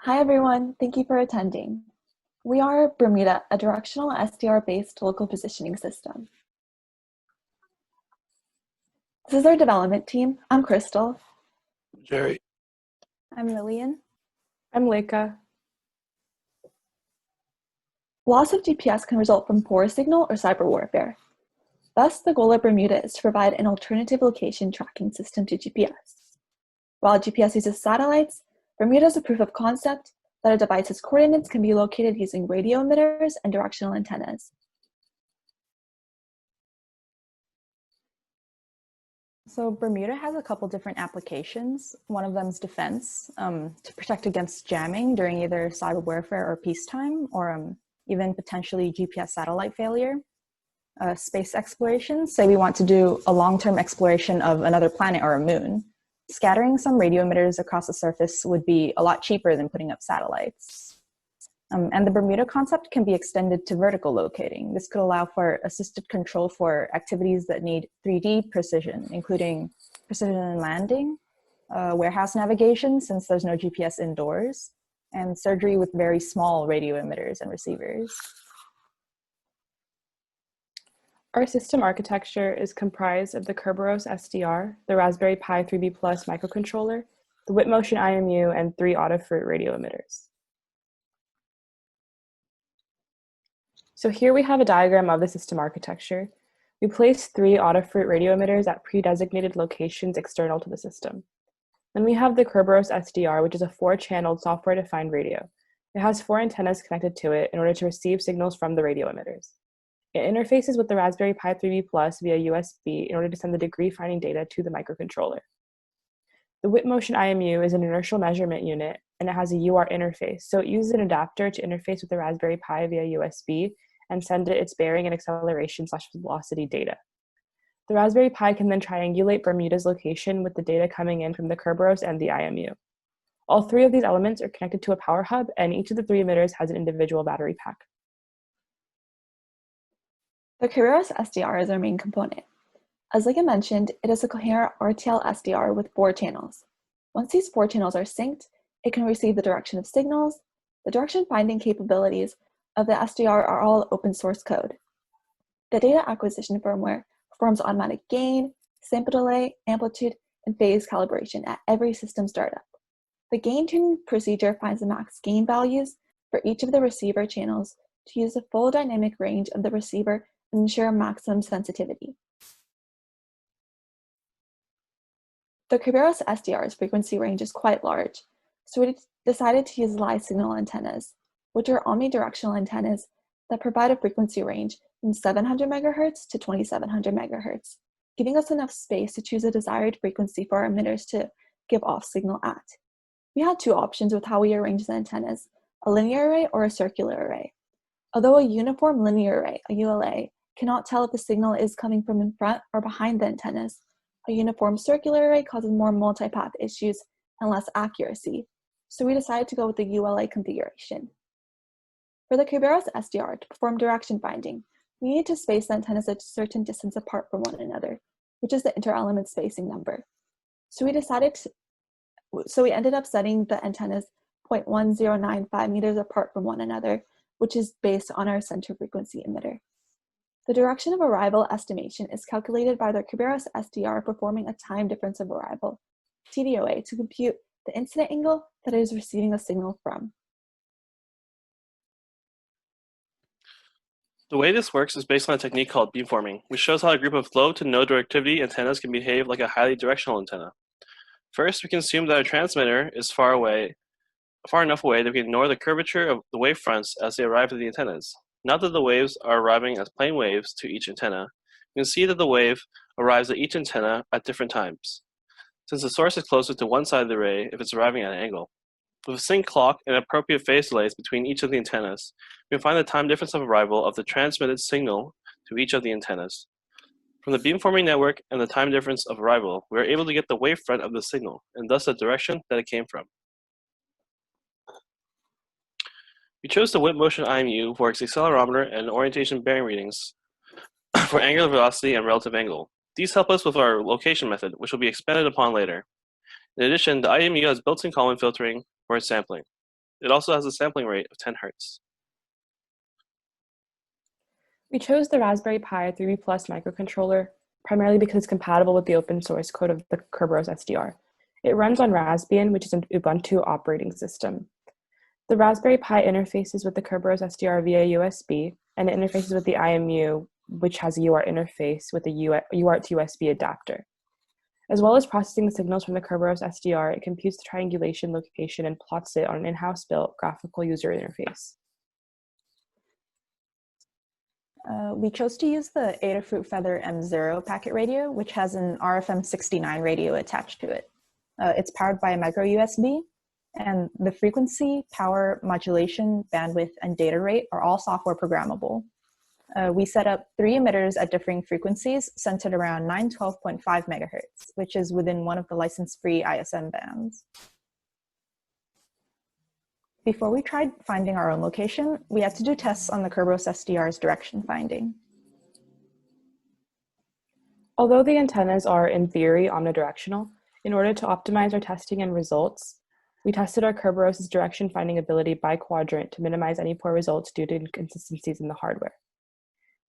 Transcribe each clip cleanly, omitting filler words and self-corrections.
Hi everyone, thank you for attending. We are Bermuda, a directional SDR-based local positioning system. This is our development team. I'm Crystal. Jerry. I'm Lillian. I'm Leica. Loss of GPS can result from poor signal or cyber warfare. Thus, the goal of Bermuda is to provide an alternative location tracking system to GPS. While GPS uses satellites, Bermuda is a proof of concept that a device's coordinates can be located using radio emitters and directional antennas. So Bermuda has a couple different applications. One of them is defense, to protect against jamming during either cyber warfare or peacetime, or even potentially GPS satellite failure. Space exploration, say we want to do a long-term exploration of another planet or a moon. Scattering some radio emitters across the surface would be a lot cheaper than putting up satellites. And the Bermuda concept can be extended to vertical locating. This could allow for assisted control for activities that need 3D precision, including precision in landing, warehouse navigation, since there's no GPS indoors, and surgery with very small radio emitters and receivers. Our system architecture is comprised of the Kerberos SDR, the Raspberry Pi 3B Plus microcontroller, the WhipMotion IMU, and 3 Adafruit radio emitters. So here we have a diagram of the system architecture. We place 3 Adafruit radio emitters at pre-designated locations external to the system. Then we have the Kerberos SDR, which is a 4-channeled software-defined radio. It has 4 antennas connected to it in order to receive signals from the radio emitters. It interfaces with the Raspberry Pi 3B Plus via USB in order to send the degree-finding data to the microcontroller. The WhipMotion IMU is an inertial measurement unit, and it has a UART interface, so it uses an adapter to interface with the Raspberry Pi via USB and send it its bearing and acceleration/velocity data. The Raspberry Pi can then triangulate Bermuda's location with the data coming in from the Kerberos and the IMU. All 3 of these elements are connected to a power hub, and each of the 3 emitters has an individual battery pack. The Kerberos SDR is our main component. As Leica mentioned, it is a coherent RTL SDR with 4 channels. Once these 4 channels are synced, it can receive the direction of signals. The direction finding capabilities of the SDR are all open source code. The data acquisition firmware performs automatic gain, sample delay, amplitude, and phase calibration at every system startup. The gain tuning procedure finds the max gain values for each of the receiver channels to use the full dynamic range of the receiver and ensure maximum sensitivity. The Kerberos SDR's frequency range is quite large, so we decided to use live signal antennas, which are omnidirectional antennas that provide a frequency range from 700 MHz to 2700 MHz, giving us enough space to choose a desired frequency for our emitters to give off signal at. We had 2 options with how we arrange the antennas, a linear array or a circular array. Although a uniform linear array, a ULA, cannot tell if the signal is coming from in front or behind the antennas, a uniform circular array causes more multipath issues and less accuracy, so we decided to go with the ULA configuration. For the Kerberos SDR, to perform direction finding, we need to space the antennas a certain distance apart from one another, which is the interelement spacing number. So we ended up setting the antennas 0.1095 meters apart from one another, which is based on our center frequency emitter. The direction of arrival estimation is calculated by the Kerberos SDR performing a time difference of arrival, TDOA, to compute the incident angle that it is receiving a signal from. The way this works is based on a technique called beamforming, which shows how a group of low to no directivity antennas can behave like a highly directional antenna. First, we can assume that our transmitter is far enough away that we can ignore the curvature of the wave fronts as they arrive at the antennas. Now that the waves are arriving as plane waves to each antenna, we can see that the wave arrives at each antenna at different times, since the source is closer to one side of the array if it's arriving at an angle. With a sync clock and appropriate phase delays between each of the antennas, we can find the time difference of arrival of the transmitted signal to each of the antennas. From the beamforming network and the time difference of arrival, we are able to get the wavefront of the signal, and thus the direction that it came from. We chose the WhipMotion IMU for its accelerometer and orientation bearing readings for angular velocity and relative angle. These help us with our location method, which will be expanded upon later. In addition, the IMU has built-in Kalman filtering for its sampling. It also has a sampling rate of 10 Hz. We chose the Raspberry Pi 3B Plus microcontroller primarily because it's compatible with the open source code of the Kerberos SDR. It runs on Raspbian, which is an Ubuntu operating system. The Raspberry Pi interfaces with the Kerberos SDR via USB, and it interfaces with the IMU, which has a UART interface with a UART to USB adapter. As well as processing the signals from the Kerberos SDR, it computes the triangulation location and plots it on an in-house built graphical user interface. We chose to use the Adafruit Feather M0 packet radio, which has an RFM69 radio attached to it. It's powered by a micro USB, and the frequency, power, modulation, bandwidth, and data rate are all software programmable. We set up 3 emitters at differing frequencies centered around 912.5 megahertz, which is within one of the license-free ISM bands. Before we tried finding our own location, we had to do tests on the Kerberos SDR's direction finding. Although the antennas are, in theory, omnidirectional, in order to optimize our testing and results, we tested our Kerberos' direction finding ability by quadrant to minimize any poor results due to inconsistencies in the hardware.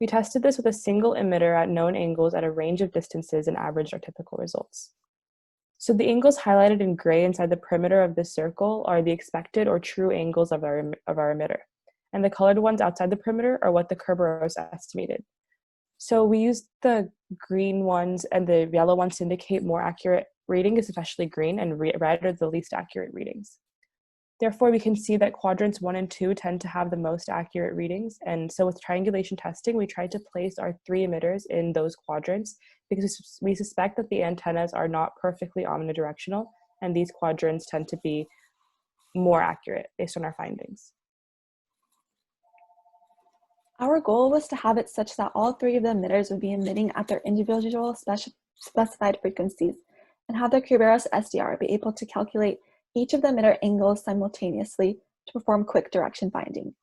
We tested this with a single emitter at known angles at a range of distances and averaged our typical results. So the angles highlighted in gray inside the perimeter of this circle are the expected or true angles of our emitter. And the colored ones outside the perimeter are what the Kerberos estimated. So we used the green ones and the yellow ones to indicate more accurate readings, especially green, and red are the least accurate readings. Therefore, we can see that quadrants 1 and 2 tend to have the most accurate readings. And so with triangulation testing, we tried to place our 3 emitters in those quadrants because we suspect that the antennas are not perfectly omnidirectional, and these quadrants tend to be more accurate based on our findings. Our goal was to have it such that all 3 of the emitters would be emitting at their individual specified frequencies, and have the Kerberos SDR be able to calculate each of the emitter angles simultaneously to perform quick direction finding.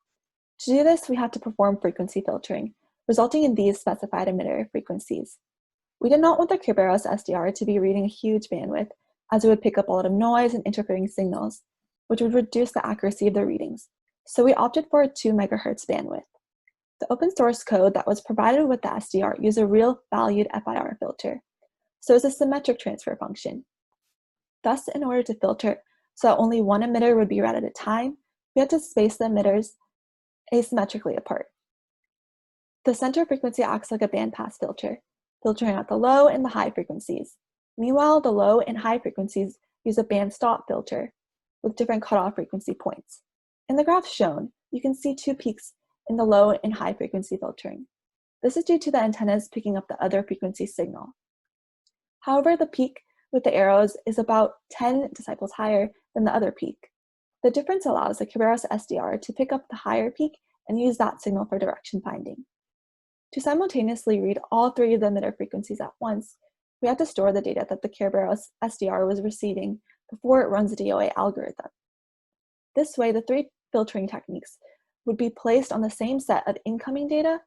To do this, we had to perform frequency filtering, resulting in these specified emitter frequencies. We did not want the Kerberos SDR to be reading a huge bandwidth, as it would pick up a lot of noise and interfering signals, which would reduce the accuracy of the readings, so we opted for a 2 megahertz bandwidth. The open source code that was provided with the SDR used a real valued FIR filter, so it's a symmetric transfer function. Thus, in order to filter so that only one emitter would be read at a time, we had to space the emitters asymmetrically apart. The center frequency acts like a bandpass filter, filtering out the low and the high frequencies. Meanwhile, the low and high frequencies use a band stop filter with different cutoff frequency points. In the graph shown, you can see 2 peaks in the low and high frequency filtering. This is due to the antennas picking up the other frequency signal. However, the peak with the arrows is about 10 disciples higher than the other peak. The difference allows the Kerberos SDR to pick up the higher peak and use that signal for direction finding. To simultaneously read all 3 of the emitter frequencies at once, we had to store the data that the Kerberos SDR was receiving before it runs the DOA algorithm. This way, the 3 filtering techniques would be placed on the same set of incoming data,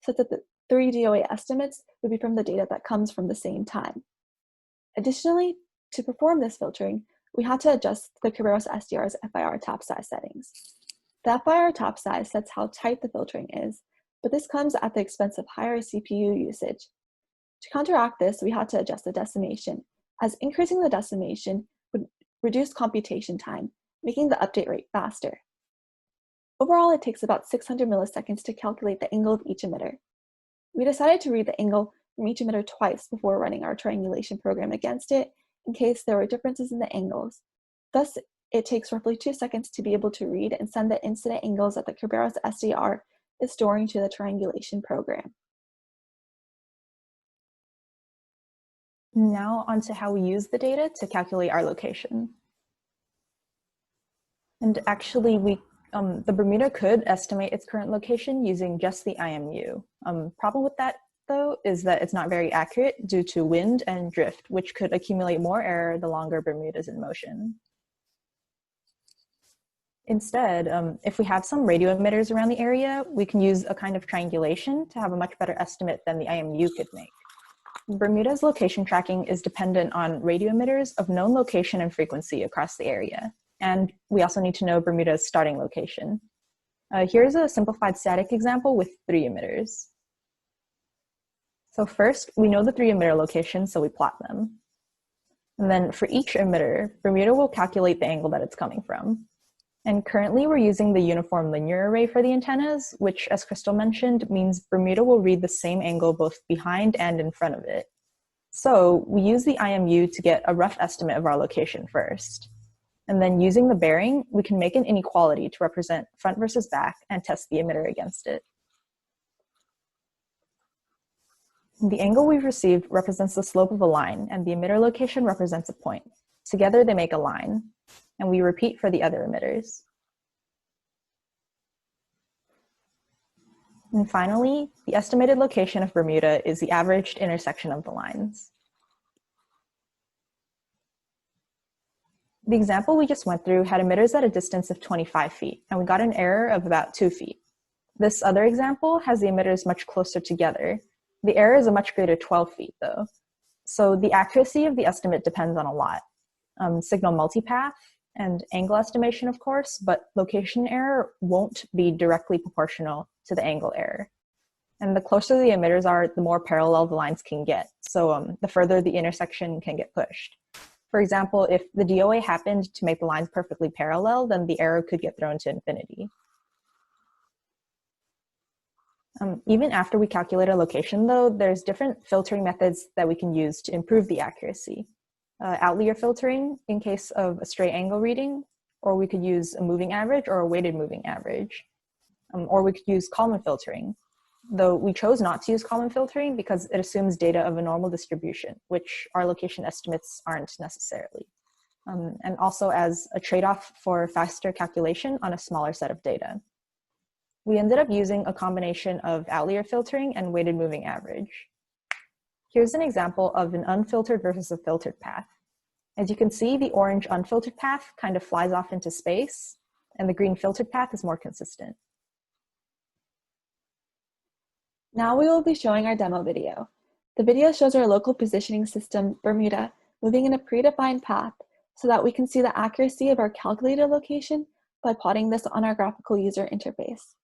so that the 3 DOA estimates would be from the data that comes from the same time. Additionally, to perform this filtering, we had to adjust the Kerberos SDR's FIR top size settings. The FIR top size sets how tight the filtering is, but this comes at the expense of higher CPU usage. To counteract this, we had to adjust the decimation, as increasing the decimation would reduce computation time, making the update rate faster. Overall, it takes about 600 milliseconds to calculate the angle of each emitter. We decided to read the angle from each emitter twice before running our triangulation program against it, in case there were differences in the angles. Thus, it takes roughly 2 seconds to be able to read and send the incident angles that the Kerberos SDR is storing to the triangulation program. Now onto how we use the data to calculate our location. And actually, the Bermuda could estimate its current location using just the IMU. Problem with that, though, is that it's not very accurate due to wind and drift, which could accumulate more error the longer Bermuda is in motion. Instead, if we have some radio emitters around the area, we can use a kind of triangulation to have a much better estimate than the IMU could make. Bermuda's location tracking is dependent on radio emitters of known location and frequency across the area. And we also need to know Bermuda's starting location. Here's a simplified static example with 3 emitters. So first, we know the 3 emitter locations, so we plot them. And then for each emitter, Bermuda will calculate the angle that it's coming from. And currently we're using the uniform linear array for the antennas, which, as Crystal mentioned, means Bermuda will read the same angle both behind and in front of it. So we use the IMU to get a rough estimate of our location first. And then using the bearing, we can make an inequality to represent front versus back and test the emitter against it. The angle we've received represents the slope of a line, and the emitter location represents a point. Together they make a line, and we repeat for the other emitters. And finally, the estimated location of Bermuda is the averaged intersection of the lines. The example we just went through had emitters at a distance of 25 feet, and we got an error of about 2 feet. This other example has the emitters much closer together. The error is a much greater 12 feet, though. So the accuracy of the estimate depends on a lot. Signal multipath and angle estimation, of course, but location error won't be directly proportional to the angle error. And the closer the emitters are, the more parallel the lines can get. So the further the intersection can get pushed. For example, if the DOA happened to make the lines perfectly parallel, then the error could get thrown to infinity. Even after we calculate a location, though, there's different filtering methods that we can use to improve the accuracy. Outlier filtering in case of a straight angle reading, or we could use a moving average or a weighted moving average. Or we could use Kalman filtering, though we chose not to use Kalman filtering because it assumes data of a normal distribution, which our location estimates aren't necessarily. And also as a trade-off for faster calculation on a smaller set of data. We ended up using a combination of outlier filtering and weighted moving average. Here's an example of an unfiltered versus a filtered path. As you can see, the orange unfiltered path kind of flies off into space, and the green filtered path is more consistent. Now we will be showing our demo video. The video shows our local positioning system, Bermuda, moving in a predefined path so that we can see the accuracy of our calculated location by plotting this on our graphical user interface.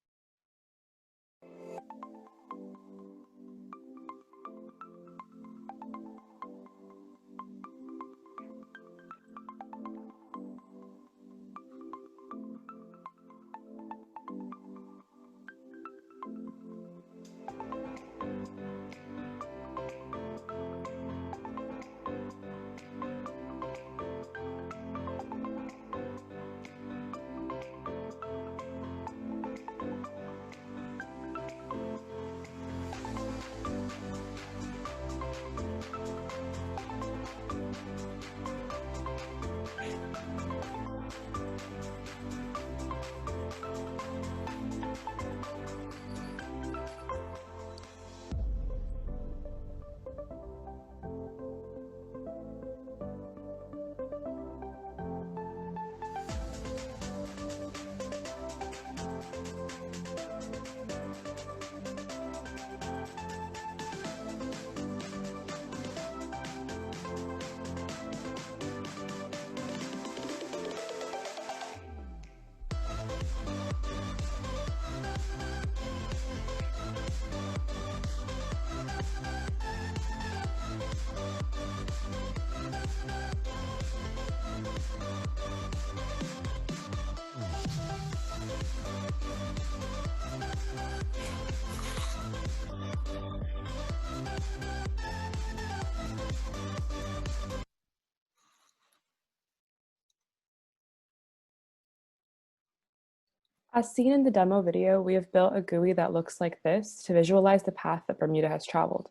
As seen in the demo video, we have built a GUI that looks like this to visualize the path that Bermuda has traveled.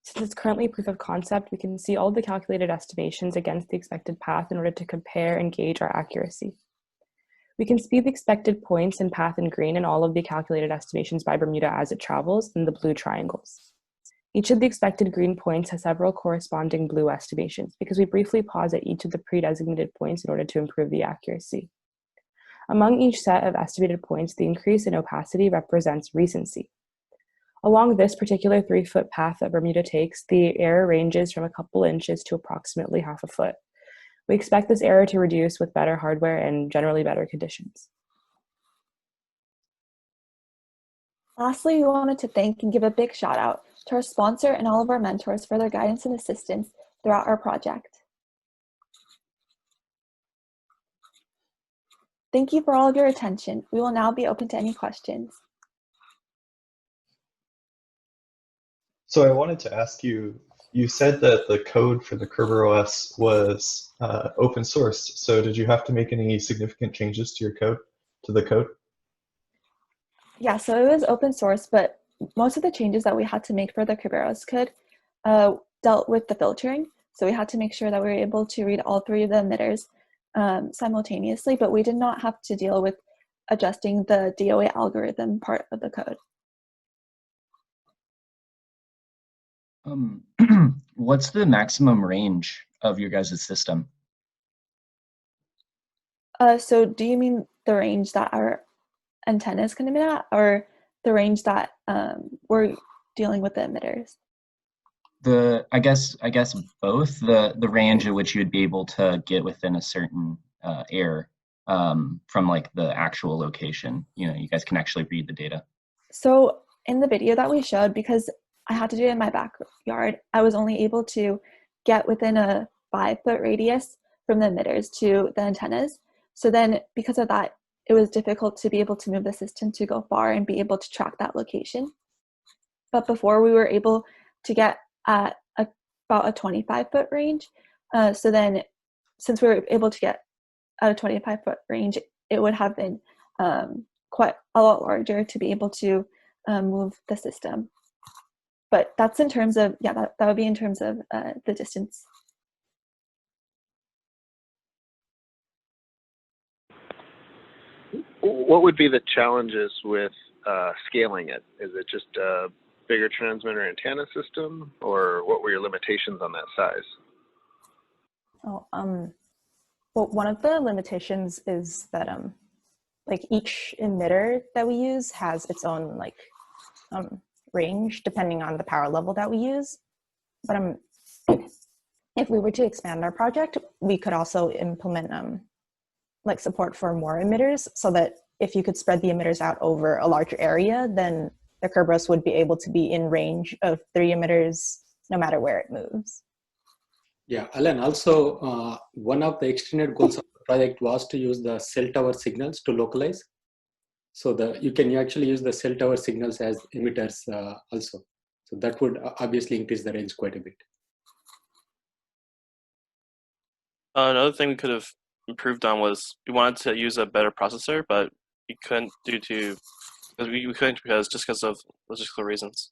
Since it's currently proof of concept, we can see all the calculated estimations against the expected path in order to compare and gauge our accuracy. We can see the expected points and path in green and all of the calculated estimations by Bermuda as it travels in the blue triangles. Each of the expected green points has several corresponding blue estimations because we briefly pause at each of the pre-designated points in order to improve the accuracy. Among each set of estimated points, the increase in opacity represents recency. Along this particular 3-foot path that Bermuda takes, the error ranges from a couple inches to approximately half a foot, We expect this error to reduce with better hardware and generally better conditions. Lastly, we wanted to thank and give a big shout out to our sponsor and all of our mentors for their guidance and assistance throughout our project. Thank you for all of your attention. We will now be open to any questions. So I wanted to ask you, you said that the code for the Kerberos was open source. So did you have to make any significant changes to your code, to the code? Yeah, so it was open source, but most of the changes that we had to make for the Kerberos code dealt with the filtering. So we had to make sure that we were able to read all three of the emitters simultaneously, but we did not have to deal with adjusting the DOA algorithm part of the code. What's the maximum range of your guys' system? So do you mean the range that our antennas can emit at, or the range that we're dealing with the emitters? I guess both. The range at which you would be able to get within a certain air from like the actual location. You know, you guys can actually read the data. So in the video that we showed, because I had to do it in my backyard, I was only able to get within a 5-foot radius from the emitters to the antennas. So then because of that, it was difficult to be able to move the system to go far and be able to track that location. But before, we were able to get at about a 25-foot range. So then since we were able to get at a 25-foot range, it would have been quite a lot larger to be able to move the system. But that's in terms of, yeah, that would be in terms of the distance. What would be the challenges with scaling it? Is it just a bigger transmitter antenna system, or what were your limitations on that size? Well, one of the limitations is that like each emitter that we use has its own like range depending on the power level that we use. But if we were to expand our project, we could also implement like support for more emitters, so that if you could spread the emitters out over a larger area, then the Kerberos would be able to be in range of 3 emitters no matter where it moves. Yeah, Alan, also one of the extended goals of the project was to use the cell tower signals to localize. So you can actually use the cell tower signals as emitters also. So that would obviously increase the range quite a bit. Another thing we could have improved on was we wanted to use a better processor, but we couldn't because of logistical reasons.